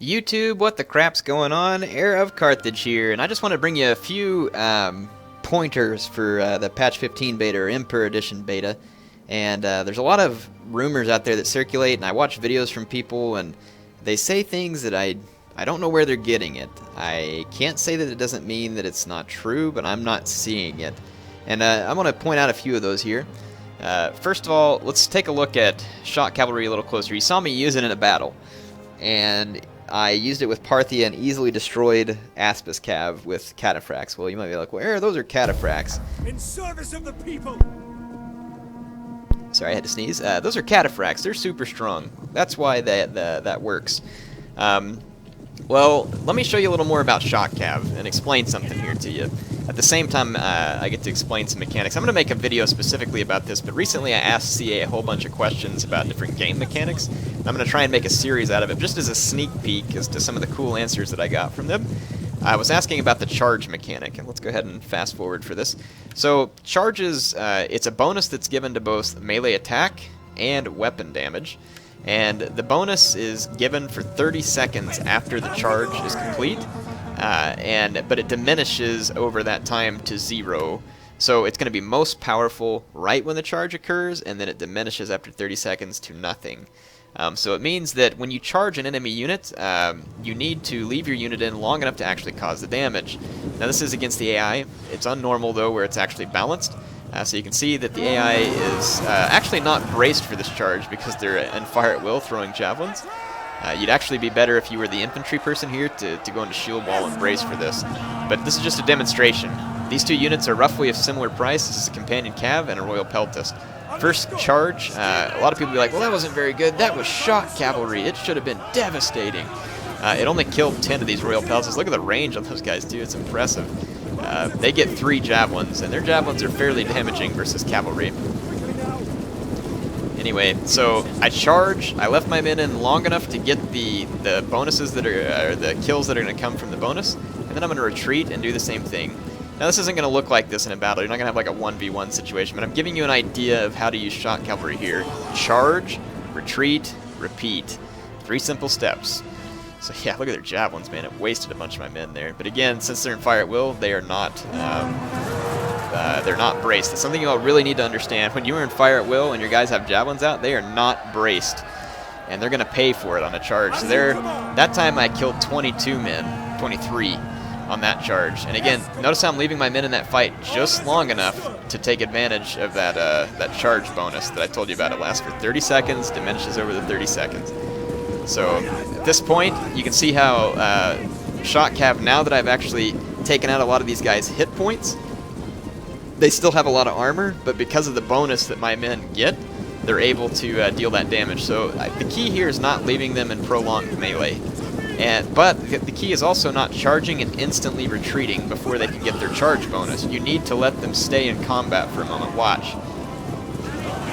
YouTube, what the crap's going on? HeirofCarthage here, and I just want to bring you a few pointers for the patch 15 beta or Emperor Edition beta. And there's a lot of rumors out there that circulate, and I watch videos from people, and they say things that I don't know where they're getting it. I can't say that it doesn't mean that it's not true, but I'm not seeing it. And I'm going to point out a few of those here. First of all, let's take a look at Shock Cavalry a little closer. You saw me use it in a battle, and I used it with Parthia and easily destroyed Aspis Cav with cataphracts. Well, you might be like, well, those are cataphracts. In service of the people. Sorry, I had to sneeze. Those are cataphracts. They're super strong. That's why that works. Well, let me show you a little more about Shock Cav and explain something here to you. At the same time, I get to explain some mechanics. I'm going to make a video specifically about this, but recently I asked CA a whole bunch of questions about different game mechanics. And I'm going to try and make a series out of it, just as a sneak peek as to some of the cool answers that I got from them. I was asking about the charge mechanic, and let's go ahead and fast forward for this. So, charges, it's a bonus that's given to both melee attack and weapon damage. And the bonus is given for 30 seconds after the charge is complete, but it diminishes over that time to 0. So it's going to be most powerful right when the charge occurs, and then it diminishes after 30 seconds to nothing. So it means that when you charge an enemy unit, you need to leave your unit in long enough to actually cause the damage. Now this is against the AI. It's unnormal though, where it's actually balanced. So you can see that the AI is actually not braced for this charge because they're in fire at will throwing javelins. You'd actually be better if you were the infantry person here to go into shield wall and brace for this. But this is just a demonstration. These two units are roughly of similar price. This is a companion cav and a royal peltast. First charge, a lot of people be like, well, that wasn't very good. That was shock cavalry. It should have been devastating. It only killed 10 of these royal peltasts. Look at the range on those guys, too. It's impressive. They get 3 javelins, and their javelins are fairly damaging versus cavalry. Anyway, so I charge. I left my men in long enough to get the bonuses that are the kills that are going to come from the bonus, and then I'm going to retreat and do the same thing. Now this isn't going to look like this in a battle. You're not going to have like a 1v1 situation, but I'm giving you an idea of how to use shock cavalry here. Charge, retreat, repeat. 3 simple steps. So yeah, look at their javelins, man. It wasted a bunch of my men there. But again, since they're in fire at will, they are not braced. It's something you all really need to understand. When you are in fire at will and your guys have javelins out, they are not braced, and they're going to pay for it on a charge. So that time I killed 22 men, 23 on that charge. And again, notice how I'm leaving my men in that fight just long enough to take advantage of that charge bonus that I told you about. It lasts for 30 seconds, diminishes over the 30 seconds. So at this point, you can see how Shock Cav, now that I've actually taken out a lot of these guys' hit points, they still have a lot of armor, but because of the bonus that my men get, they're able to deal that damage. So the key here is not leaving them in prolonged melee. But the key is also not charging and instantly retreating before they can get their charge bonus. You need to let them stay in combat for a moment. Watch.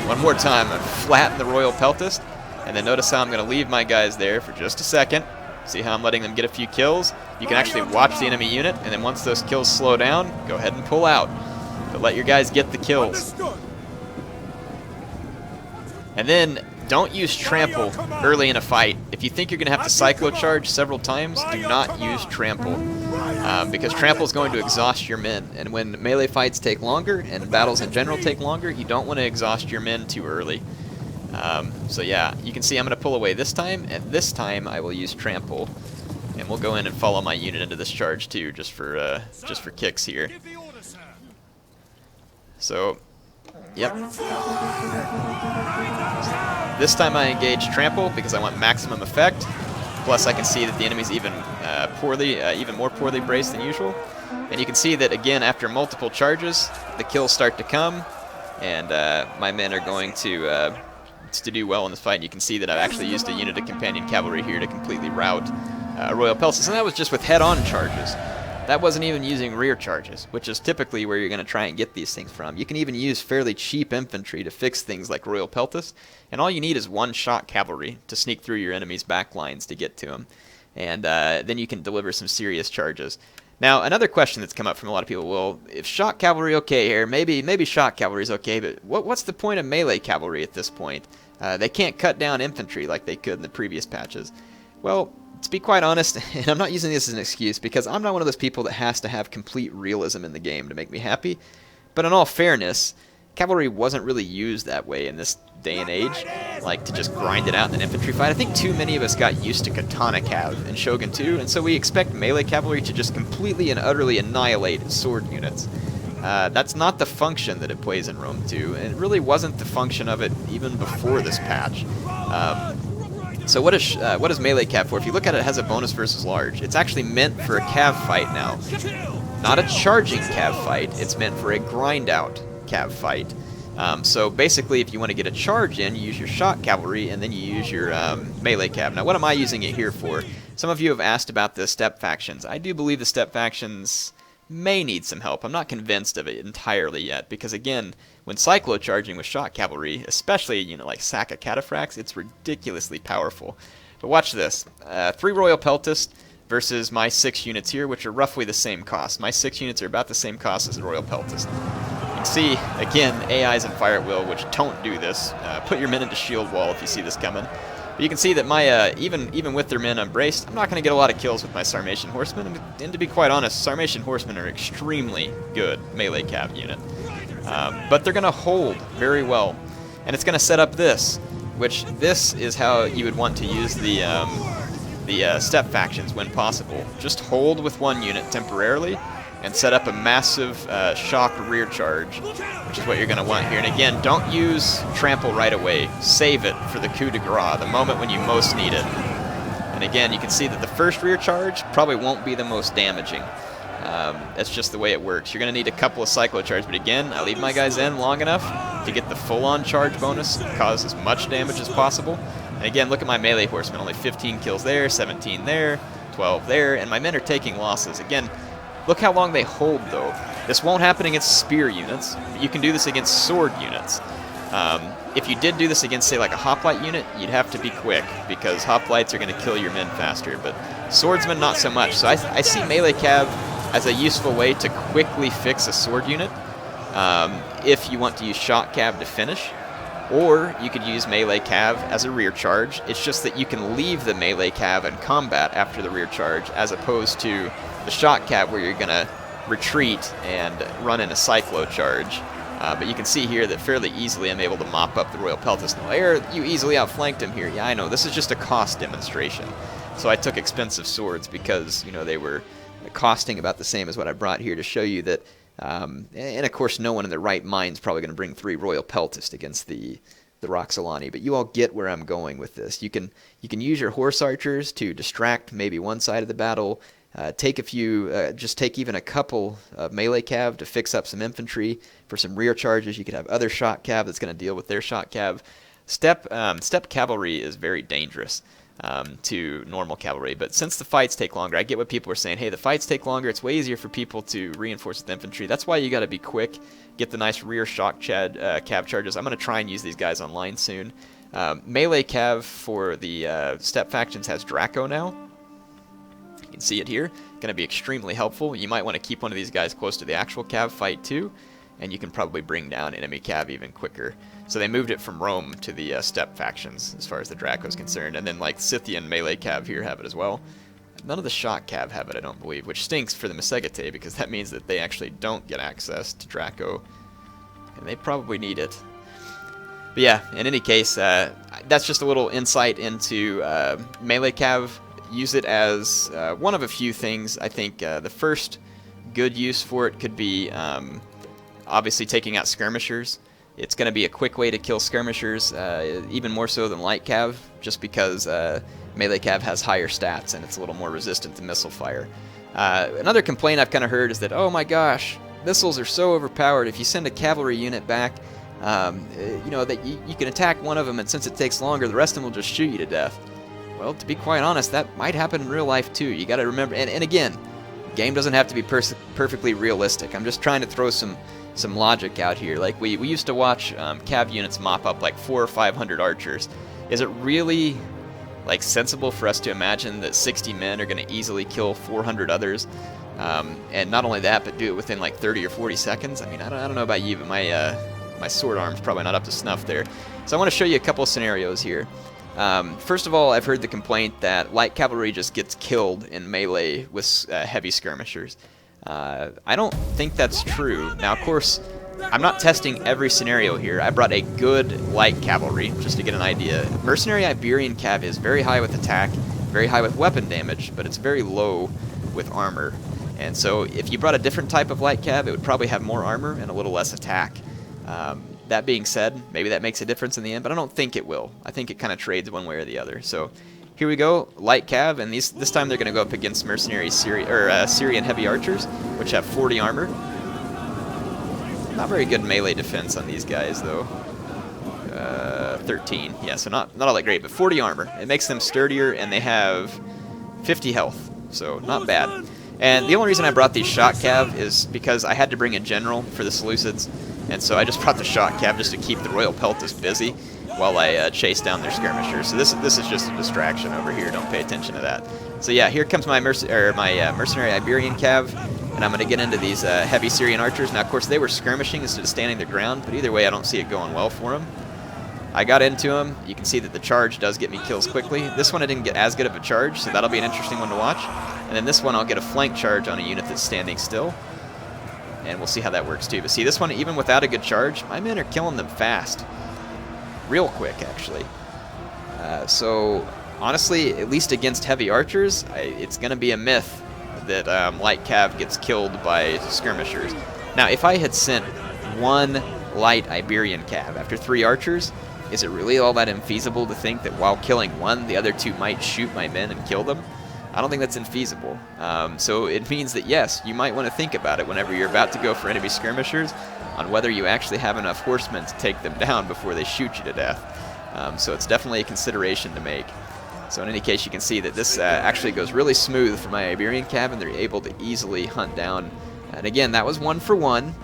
One more time, I flatten the royal peltast. And then notice how I'm going to leave my guys there for just a second. See how I'm letting them get a few kills? You can actually watch the enemy unit, and then once those kills slow down, go ahead and pull out. But let your guys get the kills. And then don't use trample early in a fight. If you think you're going to have to cyclo-charge several times, do not use trample. Because trample is going to exhaust your men. And when melee fights take longer, and battles in general take longer, you don't want to exhaust your men too early. So yeah, you can see I'm going to pull away this time, and this time I will use trample, and we'll go in and follow my unit into this charge too, just for kicks here. So, yep. This time I engage trample because I want maximum effect. Plus I can see that the enemy's even more poorly braced than usual, and you can see that again after multiple charges, the kills start to come, and my men are going to do well in this fight. And you can see that I've actually used a unit of companion cavalry here to completely rout royal peltasts, and that was just with head-on charges. That wasn't even using rear charges, which is typically where you're going to try and get these things from. You can even use fairly cheap infantry to fix things like royal peltasts, and all you need is 1 shock cavalry to sneak through your enemy's back lines to get to them, and then you can deliver some serious charges. Now, another question that's come up from a lot of people, well, if shock cavalry okay here, maybe shock cavalry is okay, but what's the point of melee cavalry at this point? They can't cut down infantry like they could in the previous patches. Well, to be quite honest, and I'm not using this as an excuse because I'm not one of those people that has to have complete realism in the game to make me happy, but in all fairness, cavalry wasn't really used that way in this day and age, like to just grind it out in an infantry fight. I think too many of us got used to katana cav in Shogun 2, and so we expect melee cavalry to just completely and utterly annihilate sword units. That's not the function that it plays in Rome 2, and it really wasn't the function of it even before this patch. So what is melee cav for? If you look at it, it has a bonus versus large. It's actually meant for a cav fight now. Not a charging cav fight, it's meant for a grind out cav fight. So basically, if you want to get a charge in, you use your shock cavalry, and then you use your melee cav. Now, what am I using it here for? Some of you have asked about the step factions. I do believe the step factions may need some help. I'm not convinced of it entirely yet, because again, when cyclo-charging with shock cavalry, especially, you know, like Saka cataphracts, it's ridiculously powerful. But watch this. 3 royal peltasts versus my 6 units here, which are roughly the same cost. My 6 units are about the same cost as the royal peltast. You can see, again, AIs and fire at will, which don't do this. Put your men into shield wall if you see this coming. But you can see that my even with their men unbraced, I'm not going to get a lot of kills with my Sarmatian horsemen. And to be quite honest, Sarmatian horsemen are extremely good melee cav unit. But they're going to hold very well. And it's going to set up this, which this is how you would want to use the step factions when possible. Just hold with one unit temporarily and set up a massive shock rear charge, which is what you're going to want here. And again, don't use trample right away. Save it for the coup de grace, the moment when you most need it. And again, you can see that the first rear charge probably won't be the most damaging. That's just the way it works. You're going to need a couple of cyclo charges, but again, I leave my guys in long enough to get the full-on charge bonus, cause as much damage as possible. And again, look at my melee horsemen. Only 15 kills there, 17 there, 12 there, and my men are taking losses. Again, look how long they hold, though. This won't happen against spear units, but you can do this against sword units. If you did do this against, say, like a hoplite unit, you'd have to be quick, because hoplites are going to kill your men faster, but swordsmen, not so much. So I see melee cav as a useful way to quickly fix a sword unit if you want to use shock cav to finish. Or you could use melee cav as a rear charge. It's just that you can leave the melee cav in combat after the rear charge, as opposed to the shock cav where you're going to retreat and run in a cyclo charge. But you can see here that fairly easily I'm able to mop up the royal peltast. Now, you easily outflanked him here. Yeah, I know. This is just a cost demonstration. So I took expensive swords because, you know, they were costing about the same as what I brought here to show you that. And of course, no one in their right mind is probably going to bring 3 royal peltast against the Roxolani, but you all get where I'm going with this. You can use your horse archers to distract maybe one side of the battle. Take a few, just take even a couple of melee cav to fix up some infantry for some rear charges. You could have other shock cav that's going to deal with their shock cav. Step cavalry is very dangerous to normal cavalry, but since the fights take longer, I get what people are saying. Hey, the fights take longer. It's way easier for people to reinforce with infantry. That's why you got to be quick. Get the nice rear shock cav charges. I'm going to try and use these guys online soon. Melee cav for the step factions has Draco now. You can see it here. Going to be extremely helpful. You might want to keep one of these guys close to the actual cav fight too, and you can probably bring down enemy cav even quicker. So they moved it from Rome to the step factions as far as the Draco is concerned, and then like Scythian melee cav here have it as well. None of the shock cav have it, I don't believe, which stinks for the Masegete, because that means that they actually don't get access to Draco, and they probably need it. But yeah, in any case, that's just a little insight into melee cav. Use it as one of a few things. I think the first good use for it could be obviously taking out skirmishers. It's going to be a quick way to kill skirmishers, even more so than light cav, just because melee cav has higher stats and it's a little more resistant to missile fire. Another complaint I've kind of heard is that, oh my gosh, missiles are so overpowered. If you send a cavalry unit back, you know, that you can attack one of them, and since it takes longer, the rest of them will just shoot you to death. Well, to be quite honest, that might happen in real life too. You got to remember, and again, game doesn't have to be perfectly realistic. I'm just trying to throw some logic out here. Like we used to watch cav units mop up like 400 or 500 archers. Is it really like sensible for us to imagine that 60 men are going to easily kill 400 others? And not only that, but do it within like 30 or 40 seconds? I mean, I don't know about you, but my sword arm's probably not up to snuff there. So I want to show you a couple of scenarios here. First of all, I've heard the complaint that light cavalry just gets killed in melee with heavy skirmishers. I don't think that's true. Now, of course, I'm not testing every scenario here. I brought a good light cavalry, just to get an idea. Mercenary Iberian Cav is very high with attack, very high with weapon damage, but it's very low with armor. And so if you brought a different type of light cav, it would probably have more armor and a little less attack. That being said, maybe that makes a difference in the end, but I don't think it will. I think it kind of trades one way or the other. So here we go, light cav, and this time they're going to go up against mercenary Syrian heavy archers, which have 40 armor. Not very good melee defense on these guys, though. 13, yeah, so not all that great, but 40 armor. It makes them sturdier, and they have 50 health, so not bad. And the only reason I brought these shot cav is because I had to bring a general for the Seleucids, and so I just brought the shot cav just to keep the royal peltasts busy while I chase down their skirmishers. So this is just a distraction over here. Don't pay attention to that. So yeah, here comes my mercenary Iberian cav, and I'm going to get into these heavy Syrian archers. Now, of course, they were skirmishing instead of standing their ground, but either way, I don't see it going well for them. I got into them. You can see that the charge does get me kills quickly. This one I didn't get as good of a charge, so that'll be an interesting one to watch. And then this one I'll get a flank charge on a unit that's standing still. And we'll see how that works too. But see, this one, even without a good charge, my men are killing them fast. Real quick, actually. So, honestly, at least against heavy archers, it's going to be a myth that light cav gets killed by skirmishers. Now, if I had sent one light Iberian cav after 3 archers, is it really all that infeasible to think that while killing one, the other 2 might shoot my men and kill them? I don't think that's infeasible. So it means that, yes, you might want to think about it whenever you're about to go for enemy skirmishers on whether you actually have enough horsemen to take them down before they shoot you to death. So it's definitely a consideration to make. So in any case, you can see that this actually goes really smooth for my Iberian cav, and they're able to easily hunt down. And again, that was 1 for 1.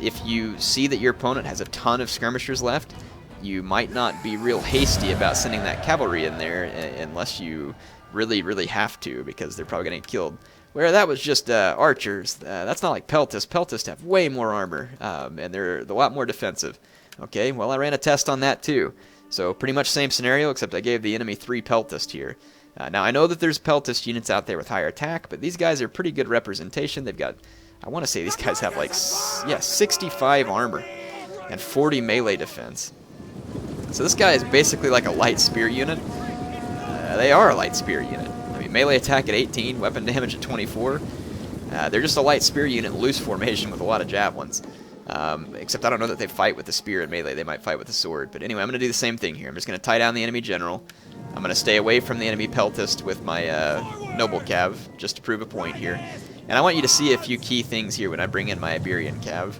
If you see that your opponent has a ton of skirmishers left, you might not be real hasty about sending that cavalry in there unless you really have to, because they're probably going to get killed. Where that was just archers. That's not like peltasts. Peltasts have way more armor, and they're a lot more defensive. Okay, well, I ran a test on that too. So pretty much same scenario, except I gave the enemy 3 peltasts here. Now, I know that there's peltast units out there with higher attack, but these guys are pretty good representation. They've got, I want to say these guys have like, 65 armor and 40 melee defense. So this guy is basically like a light spear unit. They are a light spear unit. I mean, melee attack at 18, weapon damage at 24. They're just a light spear unit in loose formation with a lot of javelins. Except I don't know that they fight with the spear and melee. They might fight with the sword. But anyway, I'm going to do the same thing here. I'm just going to tie down the enemy general. I'm going to stay away from the enemy peltast with my noble cav, just to prove a point here. And I want you to see a few key things here when I bring in my Iberian cav.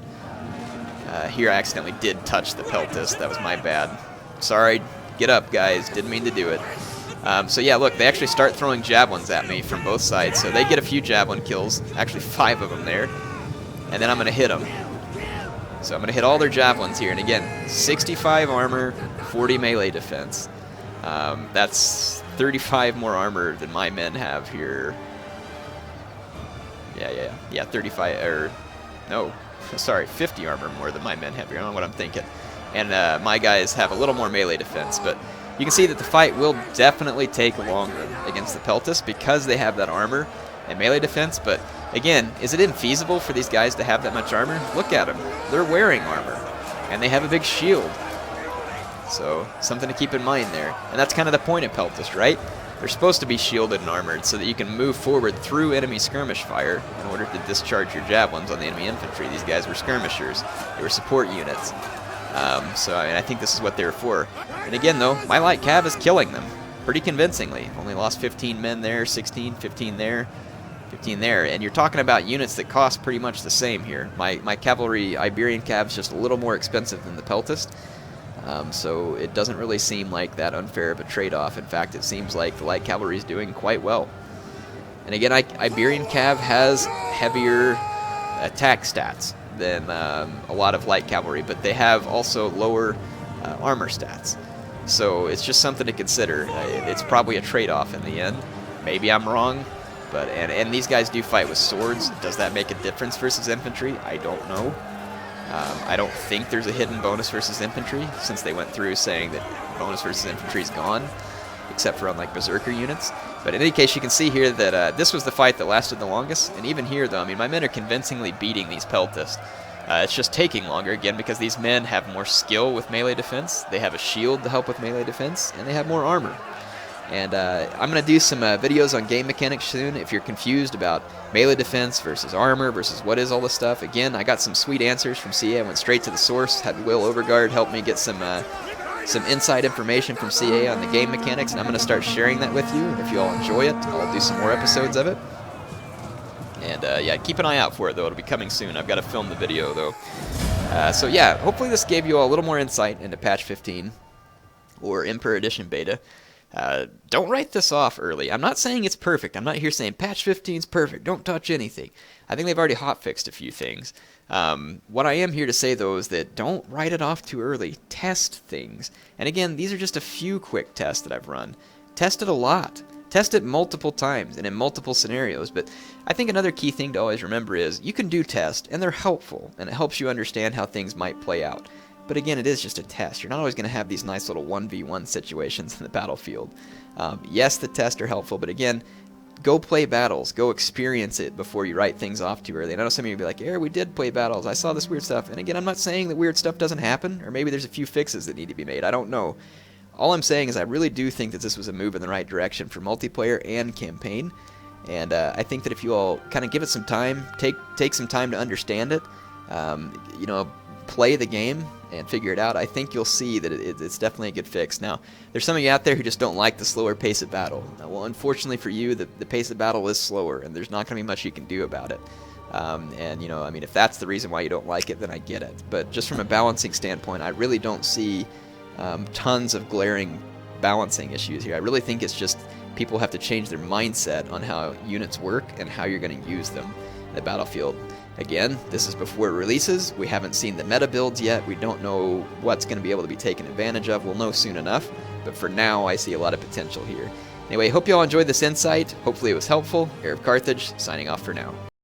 Here I accidentally did touch the peltast. That was my bad. Sorry. Get up, guys. Didn't mean to do it. So yeah, look, they actually start throwing javelins at me from both sides. So they get a few javelin kills. Actually, 5 of them there. And then I'm going to hit them. So I'm going to hit all their javelins here. And again, 65 armor, 40 melee defense. That's 35 more armor than my men have here. Yeah, 35, or, no, sorry, 50 armor more than my men have here. I don't know what I'm thinking. And my guys have a little more melee defense, but you can see that the fight will definitely take longer against the peltasts because they have that armor and melee defense. But again, is it infeasible for these guys to have that much armor? Look at them. They're wearing armor, and they have a big shield. So something to keep in mind there. And that's kind of the point of peltast, right? They're supposed to be shielded and armored so that you can move forward through enemy skirmish fire in order to discharge your javelins on the enemy infantry. These guys were skirmishers. They were support units. So I mean, I think this is what they're for. And again, though, my light cav is killing them pretty convincingly. Only lost 15 men there, 16, 15 there, 15 there. And you're talking about units that cost pretty much the same here. My cavalry Iberian cav is just a little more expensive than the peltast. So it doesn't really seem like that unfair of a trade-off. In fact, it seems like the light cavalry is doing quite well. And again, Iberian cav has heavier attack stats than a lot of light cavalry, but they have also lower armor stats. So it's just something to consider. It's probably a trade-off in the end. Maybe I'm wrong, but and these guys do fight with swords. Does that make a difference versus infantry? I don't know. I don't think there's a hidden bonus versus infantry, since they went through saying that bonus versus infantry is gone, except for on like berserker units. But in any case, you can see here that this was the fight that lasted the longest, and even here though, I mean, my men are convincingly beating these peltasts. It's just taking longer, again, because these men have more skill with melee defense, they have a shield to help with melee defense, and they have more armor. And I'm going to do some videos on game mechanics soon. If you're confused about melee defense versus armor versus what is all this stuff, again, I got some sweet answers from CA. I went straight to the source, had Will Overguard help me get some inside information from CA on the game mechanics, and I'm going to start sharing that with you. If you all enjoy it, I'll do some more episodes of it. And yeah, keep an eye out for it, though. It'll be coming soon. I've got to film the video, though. So yeah, hopefully this gave you all a little more insight into patch 15 or Emperor Edition Beta. Don't write this off early. I'm not saying it's perfect. I'm not here saying patch 15 is perfect. Don't touch anything. I think they've already hotfixed a few things. What I am here to say, though, is that don't write it off too early. Test things. And again, these are just a few quick tests that I've run. Test it a lot. Test it multiple times and in multiple scenarios. But I think another key thing to always remember is you can do tests, and they're helpful, and it helps you understand how things might play out. But again, it is just a test. You're not always going to have these nice little 1v1 situations in the battlefield. Yes, the tests are helpful, but again, go play battles. Go experience it before you write things off too early. And I know some of you will be like, "Yeah, we did play battles. I saw this weird stuff." And again, I'm not saying that weird stuff doesn't happen, or maybe there's a few fixes that need to be made. I don't know. All I'm saying is I really do think that this was a move in the right direction for multiplayer and campaign. And I think that if you all kind of give it some time, take some time to understand it, you know, play the game and figure it out, I think you'll see that it's definitely a good fix. Now, there's some of you out there who just don't like the slower pace of battle. Well, unfortunately for you, the pace of battle is slower, and there's not going to be much you can do about it. And, you know, I mean, if that's the reason why you don't like it, then I get it. But just from a balancing standpoint, I really don't see tons of glaring balancing issues here. I really think it's just people have to change their mindset on how units work and how you're going to use them in the battlefield. Again, this is before it releases. We haven't seen the meta builds yet. We don't know what's going to be able to be taken advantage of. We'll know soon enough. But for now, I see a lot of potential here. Anyway, hope you all enjoyed this insight. Hopefully it was helpful. HeirofCarthage, signing off for now.